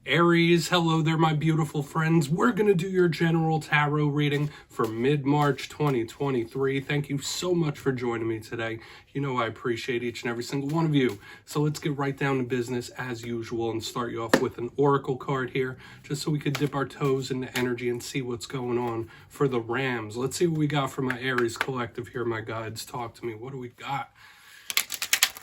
Aries, hello there, my beautiful friends. We're going to do your general tarot reading for mid-March 2023. Thank you so much for joining me today. You know I appreciate each and every single one of you. So let's get right down to business as usual and start you off with an oracle card here, just so we could dip our toes into energy and see what's going on for the Rams. Let's see what we got for my Aries collective here, my guides. Talk to me. What do we got?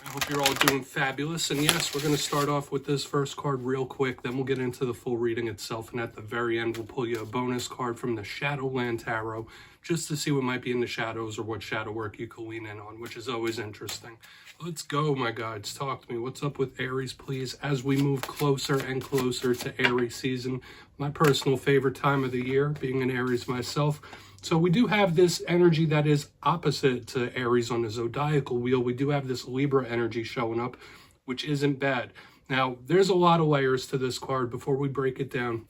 I hope you're all doing fabulous. And yes, we're going to start off with this first card real quick. Then we'll get into the full reading itself. And at the very end, we'll pull you a bonus card from the Shadowland Tarot, just to see what might be in the shadows or what shadow work you can lean in on, which is always interesting. Let's go, my guides. Talk to me. What's up with Aries, please, as we move closer and closer to Aries season, my personal favorite time of the year, being an Aries myself. So we do have this energy that is opposite to Aries on the zodiacal wheel. We do have this Libra energy showing up, which isn't bad. Now, there's a lot of layers to this card. Before we break it down,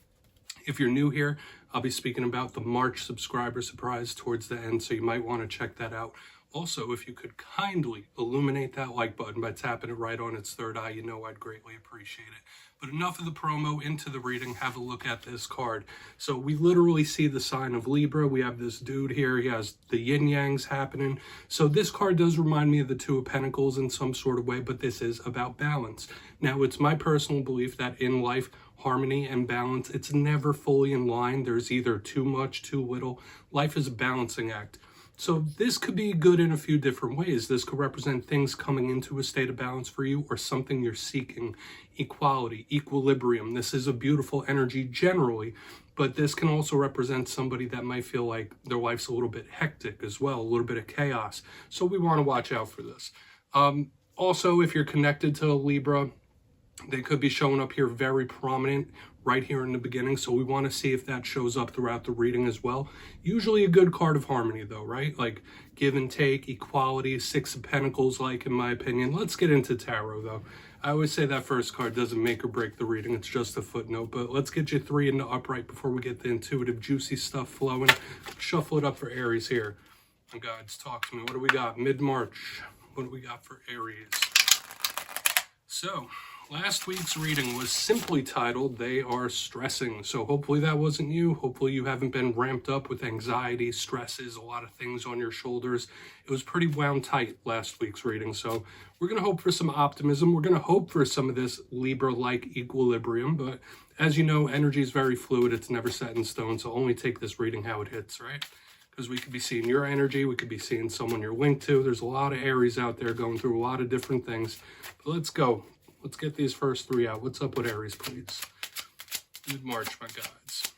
if you're new here, I'll be speaking about the March subscriber surprise towards the end, so you might want to check that out. Also, if you could kindly illuminate that like button by tapping it right on its third eye, you know I'd greatly appreciate it. But enough of the promo, into the reading. Have a look at this card. So we literally see the sign of Libra. We have this dude here. He has the yin-yangs happening. So this card does remind me of the Two of Pentacles in some sort of way, but this is about balance. Now, it's my personal belief that in life, harmony and balance, it's never fully in line. There's either too much, too little. Life is a balancing act. So this could be good in a few different ways. This could represent things coming into a state of balance for you, or something you're seeking. Equality, equilibrium. This is a beautiful energy generally, but this can also represent somebody that might feel like their life's a little bit hectic as well, a little bit of chaos. So we want to watch out for this. Also, if you're connected to Libra, they could be showing up here very prominent right here in the beginning, so we want to see if that shows up throughout the reading as well. Usually a good card of harmony though, right? Like give and take, equality, Six of Pentacles, like in my opinion. Let's get into tarot though. I always say that first card doesn't make or break the reading, it's just a footnote, but let's get you three in the upright before we get the intuitive, juicy stuff flowing. Shuffle it up for Aries here. My guides, talk to me. What do we got? Mid-March. What do we got for Aries? So, last week's reading was simply titled, They Are Stressing. So hopefully that wasn't you. Hopefully you haven't been ramped up with anxiety, stresses, a lot of things on your shoulders. It was pretty wound tight last week's reading. So we're going to hope for some optimism. We're going to hope for some of this Libra-like equilibrium. But as you know, energy is very fluid. It's never set in stone. So only take this reading how it hits, right? Because we could be seeing your energy. We could be seeing someone you're linked to. There's a lot of Aries out there going through a lot of different things. But let's go. Let's get these first three out. What's up with Aries, please? Mid-March, my guides.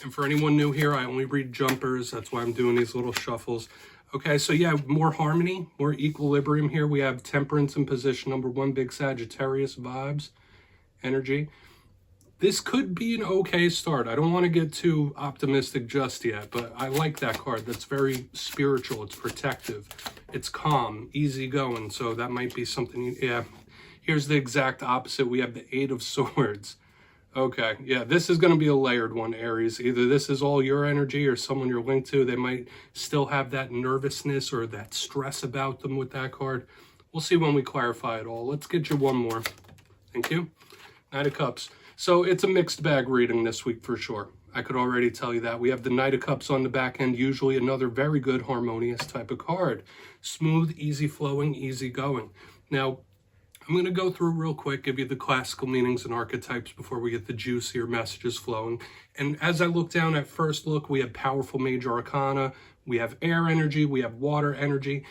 And for anyone new here, I only read jumpers. That's why I'm doing these little shuffles. Okay, so yeah, more harmony, more equilibrium here. We have Temperance in position number one, big Sagittarius vibes, energy. This could be an okay start. I don't want to get too optimistic just yet, but I like that card. That's very spiritual. It's protective. It's calm, easygoing. So that might be something, yeah. Here's the exact opposite. We have the Eight of Swords. Okay, yeah, this is going to be a layered one, Aries. Either this is all your energy or someone you're linked to. They might still have that nervousness or that stress about them with that card. We'll see when we clarify it all. Let's get you one more. Thank you. Knight of Cups. So it's a mixed bag reading this week for sure. I could already tell you that. We have the Knight of Cups on the back end, usually another very good harmonious type of card. Smooth, easy flowing, easy going. Now, I'm going to go through real quick, give you the classical meanings and archetypes before we get the juicier messages flowing. And as I look down at first look, we have powerful major arcana, we have air energy, we have water energy.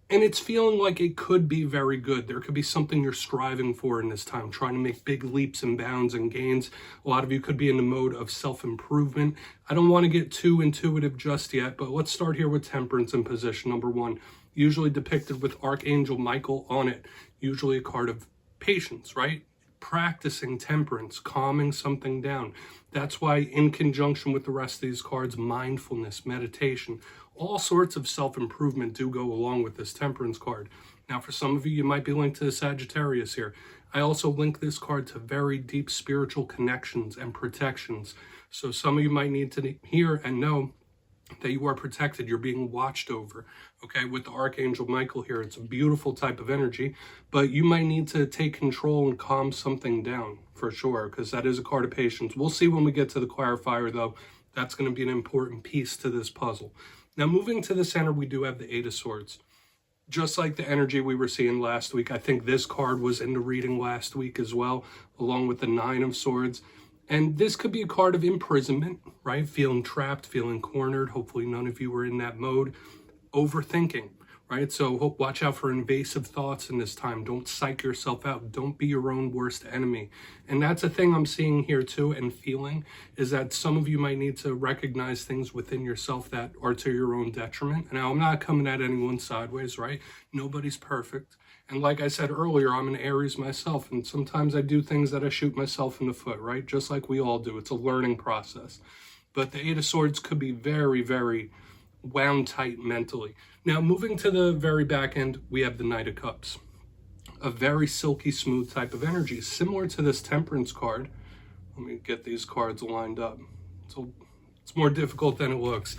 And it's feeling like it could be very good. There could be something you're striving for in this time, trying to make big leaps and bounds and gains. A lot of you could be in the mode of self-improvement. I don't want to get too intuitive just yet, but let's start here with Temperance in position number one, usually depicted with Archangel Michael on it, usually a card of patience, right? Practicing temperance, calming something down. That's why in conjunction with the rest of these cards, mindfulness, meditation, all sorts of self-improvement do go along with this Temperance card. Now, for some of you, you might be linked to the Sagittarius here. I also link this card to very deep spiritual connections and protections. So some of you might need to hear and know that you are protected, you're being watched over. Okay, with the Archangel Michael here, it's a beautiful type of energy, but you might need to take control and calm something down for sure, because that is a card of patience. We'll see when we get to the clarifier, though. That's going to be an important piece to this puzzle. Now, moving to the center, we do have the Eight of Swords. Just like the energy we were seeing last week, I think this card was in the reading last week as well, along with the Nine of Swords. And this could be a card of imprisonment, right? Feeling trapped, feeling cornered. Hopefully none of you were in that mode. Overthinking, right? So watch out for invasive thoughts in this time. Don't psych yourself out. Don't be your own worst enemy. And that's a thing I'm seeing here too and feeling, is that some of you might need to recognize things within yourself that are to your own detriment. Now, I'm not coming at anyone sideways, right? Nobody's perfect. And like I said earlier, I'm an Aries myself, and sometimes I do things that I shoot myself in the foot, right? Just like we all do. It's a learning process. But the Eight of Swords could be very, very wound tight mentally. Now, moving to the very back end, we have the Knight of Cups. A very silky smooth type of energy, similar to this Temperance card. Let me get these cards lined up. So it's more difficult than it looks.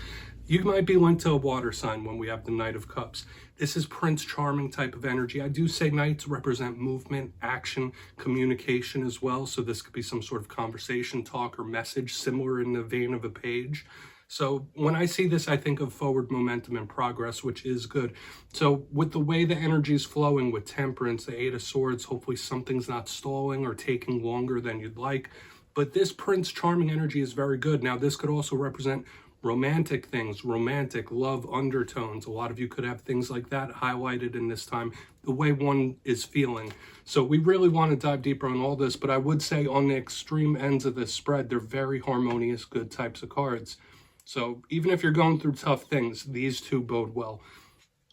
You might be linked to a water sign when we have the Knight of Cups. This is Prince Charming type of energy. I do say knights represent movement, action, communication as well. So this could be some sort of conversation, talk, or message similar in the vein of a page. So when I see this, I think of forward momentum and progress, which is good. So with the way the energy is flowing with Temperance, the Eight of Swords, hopefully something's not stalling or taking longer than you'd like. But this Prince Charming energy is very good. Now, this could also represent romantic things, romantic love undertones. A lot of you could have things like that highlighted in this time, the way one is feeling. So we really want to dive deeper on all this, but I would say on the extreme ends of this spread, they're very harmonious, good types of cards. So even if you're going through tough things, these two bode well.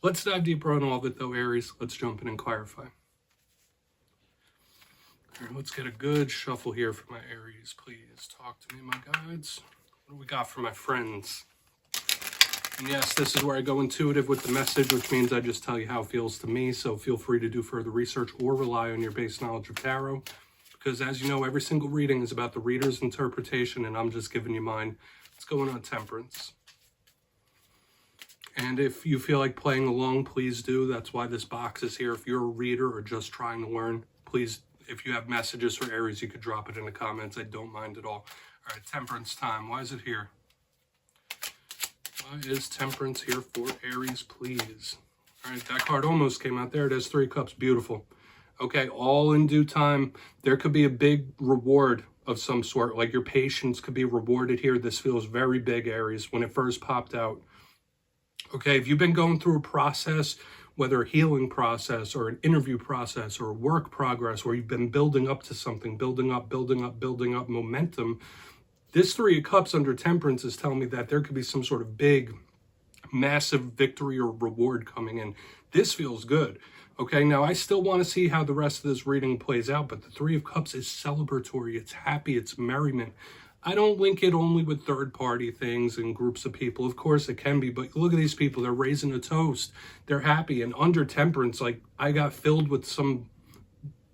Let's dive deeper on all of it though, Aries. Let's jump in and clarify. All right, let's get a good shuffle here for my Aries. Please talk to me, my guides. What do we got for my friends? And yes, this is where I go intuitive with the message, which means I just tell you how it feels to me. So feel free to do further research or rely on your base knowledge of tarot. Because as you know, every single reading is about the reader's interpretation, and I'm just giving you mine. Let's go in on Temperance. And if you feel like playing along, please do. That's why this box is here. If you're a reader or just trying to learn, please, if you have messages for Aries, you could drop it in the comments. I don't mind at all. All right, Temperance time. Why is it here? Why is Temperance here for Aries, please? All right, that card almost came out. There it is, Three of Cups. Beautiful. Okay, all in due time. There could be a big reward of some sort, like your patience could be rewarded here. This feels very big, Aries, when it first popped out. Okay, if you've been going through a process, whether a healing process or an interview process or a work progress, where you've been building up to something, building up momentum, this Three of Cups under Temperance is telling me that there could be some sort of big, massive victory or reward coming in. This feels good. Okay, now I still want to see how the rest of this reading plays out, but the Three of Cups is celebratory, it's happy, it's merriment. I don't link it only with third-party things and groups of people. Of course it can be, but look at these people. They're raising a toast. They're happy. And under Temperance, like, I got filled with some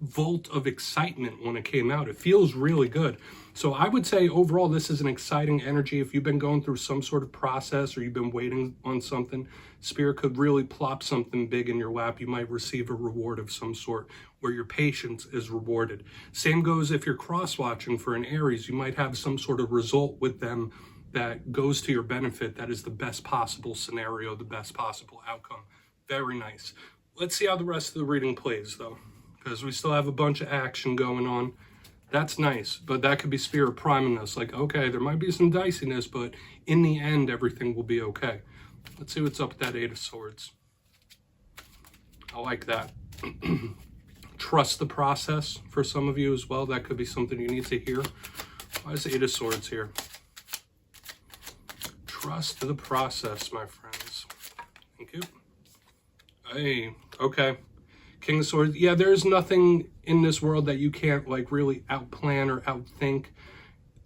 volt of excitement when it came out. It feels really good. So I would say overall, this is an exciting energy. If you've been going through some sort of process or you've been waiting on something, Spirit could really plop something big in your lap. You might receive a reward of some sort where your patience is rewarded. Same goes if you're cross-watching for an Aries. You might have some sort of result with them that goes to your benefit. That is the best possible scenario, the best possible outcome. Very nice. Let's see how the rest of the reading plays, though, because we still have a bunch of action going on. That's nice, but that could be Spirit priming us. Like, okay, there might be some diciness, but in the end, everything will be okay. Let's see what's up with that Eight of Swords. I like that. Trust the process for some of you as well. That could be something you need to hear. Why is Eight of Swords here? Trust the process, my friends. Thank you. Hey, okay. King of Swords. Yeah, there's nothing in this world that you can't like really outplan or outthink.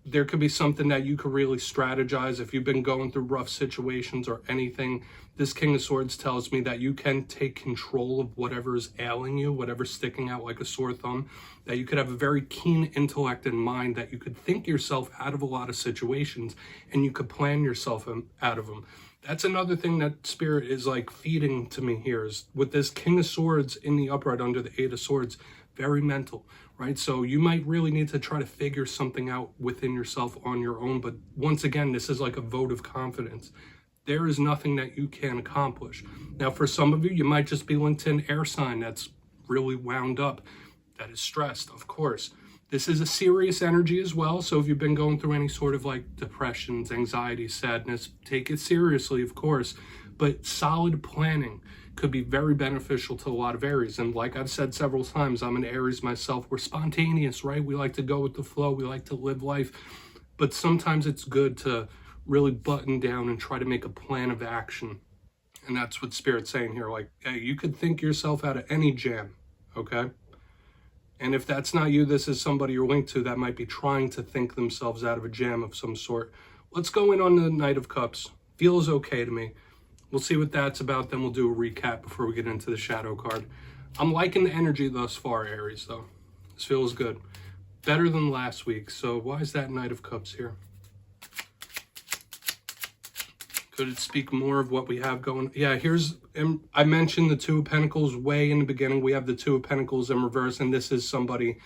there could be something that you could really strategize if you've been going through rough situations or anything. This King of Swords tells me that you can take control of whatever is ailing you, whatever's sticking out like a sore thumb, that you could have a very keen intellect and mind, that you could think yourself out of a lot of situations and you could plan yourself out of them. That's another thing that Spirit is like feeding to me here, is with this King of Swords in the upright under the Eight of Swords, very mental, right? So you might really need to try to figure something out within yourself on your own. But once again, this is like a vote of confidence. There is nothing that you can accomplish. Now, for some of you, you might just be linked to an air sign that's really wound up, that is stressed, of course. This is a serious energy as well. So if you've been going through any sort of like depressions, anxiety, sadness, take it seriously, of course. But solid planning could be very beneficial to a lot of Aries. And like I've said several times, I'm an Aries myself. We're spontaneous, right? We like to go with the flow. We like to live life. But sometimes it's good to really button down and try to make a plan of action. And that's what Spirit's saying here. Like, hey, you could think yourself out of any jam, okay? And if that's not you, this is somebody you're linked to that might be trying to think themselves out of a jam of some sort. Let's go in on the Knight of Cups. Feels okay to me. We'll see what that's about, then we'll do a recap before we get into the shadow card. I'm liking the energy thus far, Aries, though. This feels good. Better than last week. So why is that Knight of Cups here? Could it speak more of what we have going? Yeah, I mentioned the Two of Pentacles way in the beginning. We have the Two of Pentacles in reverse, and this is somebody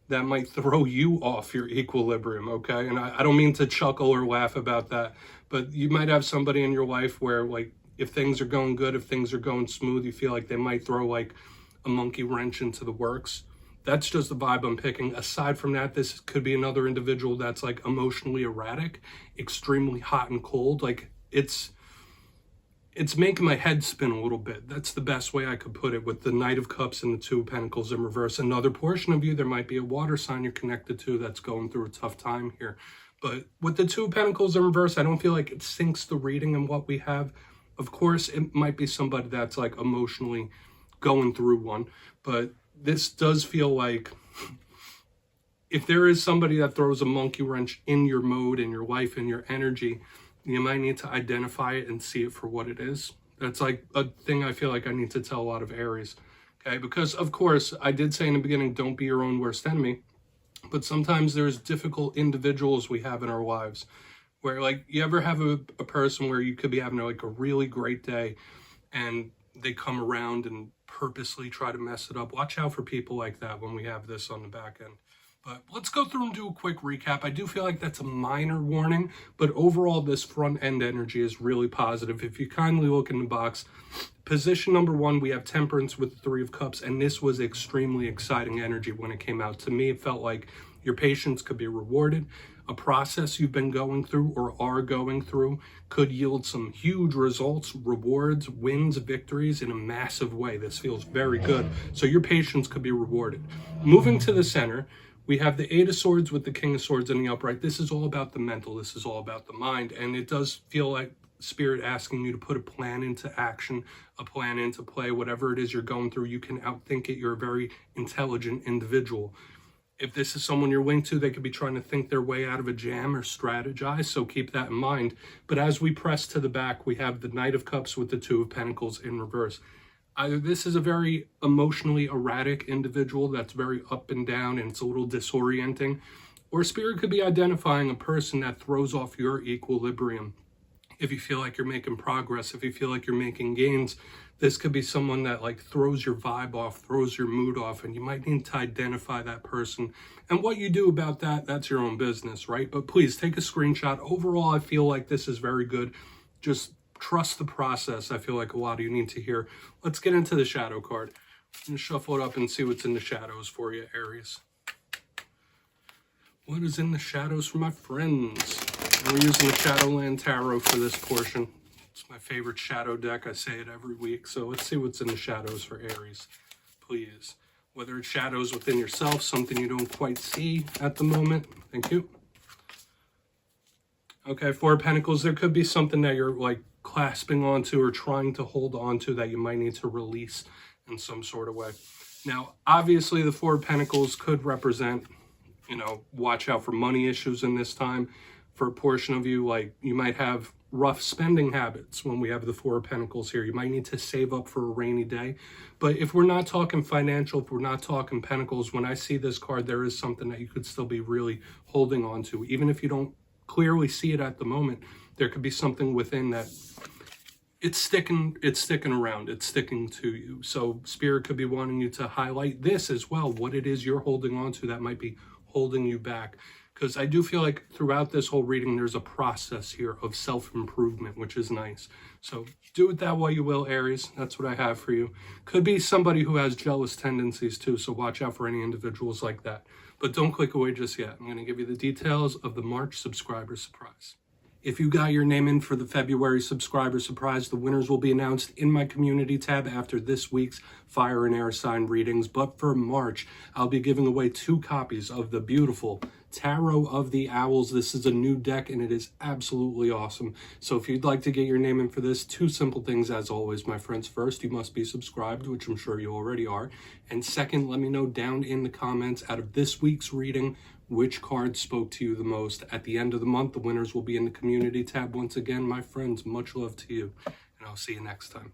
that might throw you off your equilibrium, okay? And I don't mean to chuckle or laugh about that, but you might have somebody in your life where, like, if things are going good, if things are going smooth, you feel like they might throw like a monkey wrench into the works. That's just the vibe I'm picking. Aside from that, this could be another individual that's like emotionally erratic, extremely hot and cold. Like it's making my head spin a little bit. That's the best way I could put it, with the Knight of Cups and the Two of Pentacles in reverse. Another portion of you, there might be a water sign you're connected to that's going through a tough time here. But with the Two of Pentacles in reverse, I don't feel like it sinks the reading and what we have. Of course, it might be somebody that's like emotionally going through one, but this does feel like if there is somebody that throws a monkey wrench in your mode, in your life, in your energy, you might need to identify it and see it for what it is. That's like a thing I feel like I need to tell a lot of Aries, okay? Because of course, I did say in the beginning, don't be your own worst enemy, but sometimes there's difficult individuals we have in our lives. Where, like, you ever have a person where you could be having like a really great day and they come around and purposely try to mess it up? Watch out for people like that when we have this on the back end. But let's go through and do a quick recap. I do feel like that's a minor warning, but overall this front end energy is really positive. If you kindly look in the box, position number 1, we have Temperance with the Three of Cups, and this was extremely exciting energy when it came out. To me, it felt like your patience could be rewarded. A process you've been going through or are going through could yield some huge results, rewards, wins, victories in a massive way. This feels very good. So your patience could be rewarded. Moving to the center, we have the Eight of Swords with the King of Swords in the upright. This is all about the mental. This is all about the mind. And it does feel like Spirit asking you to put a plan into action, a plan into play. Whatever it is you're going through, you can outthink it. You're a very intelligent individual. If this is someone you're linked to, they could be trying to think their way out of a jam or strategize, so keep that in mind. But as we press to the back, we have the Knight of Cups with the Two of Pentacles in reverse. Either this is a very emotionally erratic individual that's very up and down and it's a little disorienting, or Spirit could be identifying a person that throws off your equilibrium. If you feel like you're making progress, if you feel like you're making gains, this could be someone that like throws your vibe off, throws your mood off, and you might need to identify that person. And what you do about that, that's your own business, right? But please take a screenshot. Overall, I feel like this is very good. Just trust the process. I feel like a lot of you need to hear. Let's get into the shadow card. I'm going to shuffle it up and see what's in the shadows for you, Aries. What is in the shadows for my friends? We're using the Shadowland Tarot for this portion. It's my favorite shadow deck. I say it every week. So let's see what's in the shadows for Aries, please. Whether it's shadows within yourself, something you don't quite see at the moment. Thank you. Okay, Four of Pentacles. There could be something that you're like clasping onto or trying to hold onto that you might need to release in some sort of way. Now, obviously, the Four of Pentacles could represent watch out for money issues in this time. For a portion of you, like, you might have rough spending habits when we have the Four of Pentacles here. You might need to save up for a rainy day. But if we're not talking financial, if we're not talking Pentacles, when I see this card, there is something that you could still be really holding on to. Even if you don't clearly see it at the moment, there could be something within that it's sticking around, it's sticking to you. So Spirit could be wanting you to highlight this as well, what it is you're holding on to that might be holding you back. Because I do feel like throughout this whole reading, there's a process here of self-improvement, which is nice. So do it that way you will, Aries. That's what I have for you. Could be somebody who has jealous tendencies too, so watch out for any individuals like that. But don't click away just yet. I'm going to give you the details of the March subscriber surprise. If you got your name in for the February subscriber surprise, the winners will be announced in my community tab after this week's fire and air sign readings. But for March, I'll be giving away 2 copies of the beautiful Tarot of the Owls. This is a new deck and it is absolutely awesome. So if you'd like to get your name in for this, 2 simple things as always, my friends. First, you must be subscribed, which I'm sure you already are. And second, let me know down in the comments out of this week's reading, which card spoke to you the most. At the end of the month, the winners will be in the community tab. Once again, my friends, much love to you, and I'll see you next time.